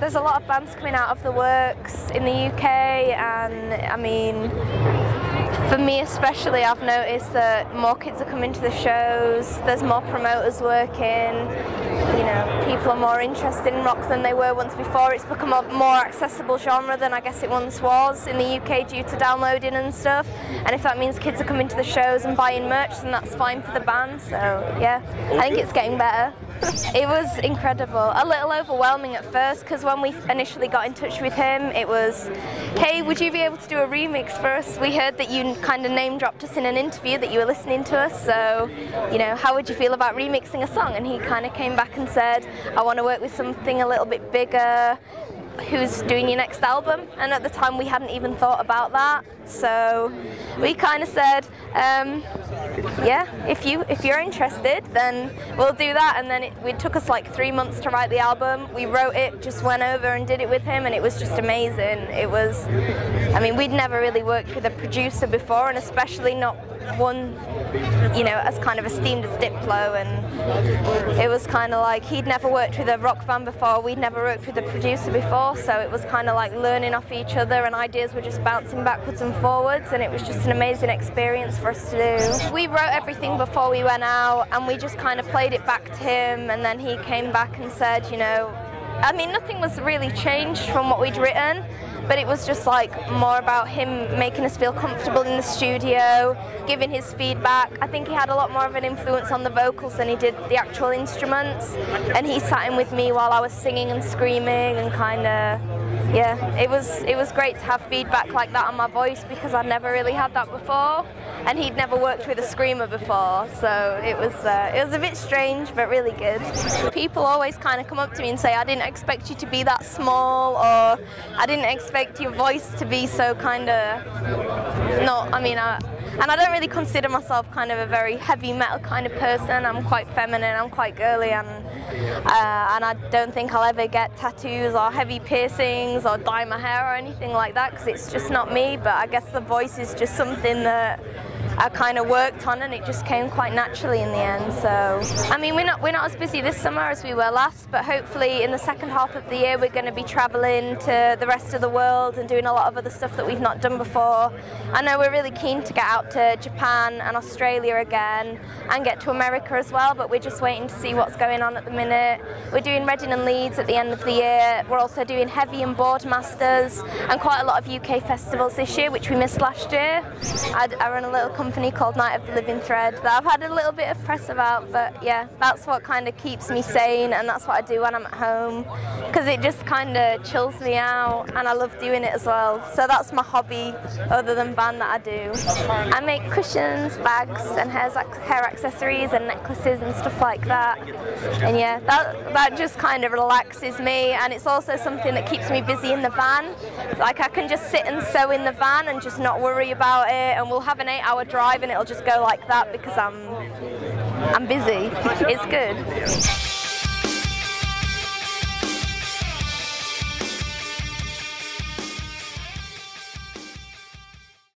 there's a lot of bands coming out of the works in the UK, and I mean, for me especially, I've noticed that more kids are coming to the shows, there's more promoters working, you know, people are more interested in rock than they were once before. It's become a more accessible genre than I guess it once was in the UK due to downloading and stuff, and if that means kids are coming to the shows and buying merch, then that's fine for the band, so yeah, I think it's getting better. It was incredible. A little overwhelming at first, because when we initially got in touch with him, it was, hey, would you be able to do a remix for us? We heard that you kind of name dropped us in an interview that you were listening to us, so, you know, how would you feel about remixing a song? And he kind of came back and said, I want to work with something a little bit bigger. Who's doing your next album? And at the time we hadn't even thought about that, so we kind of said, yeah, if you're interested, then we'll do that. And then it took us like 3 months to write the album. We wrote it, just went over and did it with him, and it was just amazing. It was, I mean, we'd never really worked with a producer before, and especially not one, you know, as kind of esteemed as Diplo, and it was kind of like he'd never worked with a rock band before, we'd never worked with a producer before, so it was kind of like learning off each other, and ideas were just bouncing backwards and forwards, and it was just an amazing experience for us to do. We wrote everything before we went out, and we just kind of played it back to him, and then he came back and said, you know, I mean, nothing was really changed from what we'd written, but it was just like more about him making us feel comfortable in the studio, giving his feedback. I think he had a lot more of an influence on the vocals than he did the actual instruments, and he sat in with me while I was singing and screaming, and kind of, yeah, it was great to have feedback like that on my voice, because I'd never really had that before, and he'd never worked with a screamer before, so it was a bit strange but really good. People always kind of come up to me and say, I didn't expect you to be that small, or I didn't expect your voice to be so kind of not, I mean, and I don't really consider myself kind of a very heavy metal kind of person. I'm quite feminine, I'm quite girly, and I don't think I'll ever get tattoos or heavy piercings or dye my hair or anything like that, because it's just not me. But I guess the voice is just something that I kind of worked on, and it just came quite naturally in the end. So, I mean, we're not as busy this summer as we were last, but hopefully in the second half of the year we're going to be travelling to the rest of the world and doing a lot of other stuff that we've not done before. I know we're really keen to get out to Japan and Australia again, and get to America as well, but we're just waiting to see what's going on at the minute. We're doing Reading and Leeds at the end of the year. We're also doing Heavy and Boardmasters and quite a lot of UK festivals this year, which we missed last year. I run a little company called Night of the Living Thread that I've had a little bit of press about, but yeah, that's what kind of keeps me sane, and that's what I do when I'm at home, because it just kind of chills me out, and I love doing it as well. So that's my hobby other than band that I do. I make cushions, bags and hair accessories and necklaces and stuff like that, and yeah, that just kind of relaxes me, and it's also something that keeps me busy in the van. Like, I can just sit and sew in the van and just not worry about it, and we'll have an 8-hour drive and it'll just go like that because I'm busy. It's good.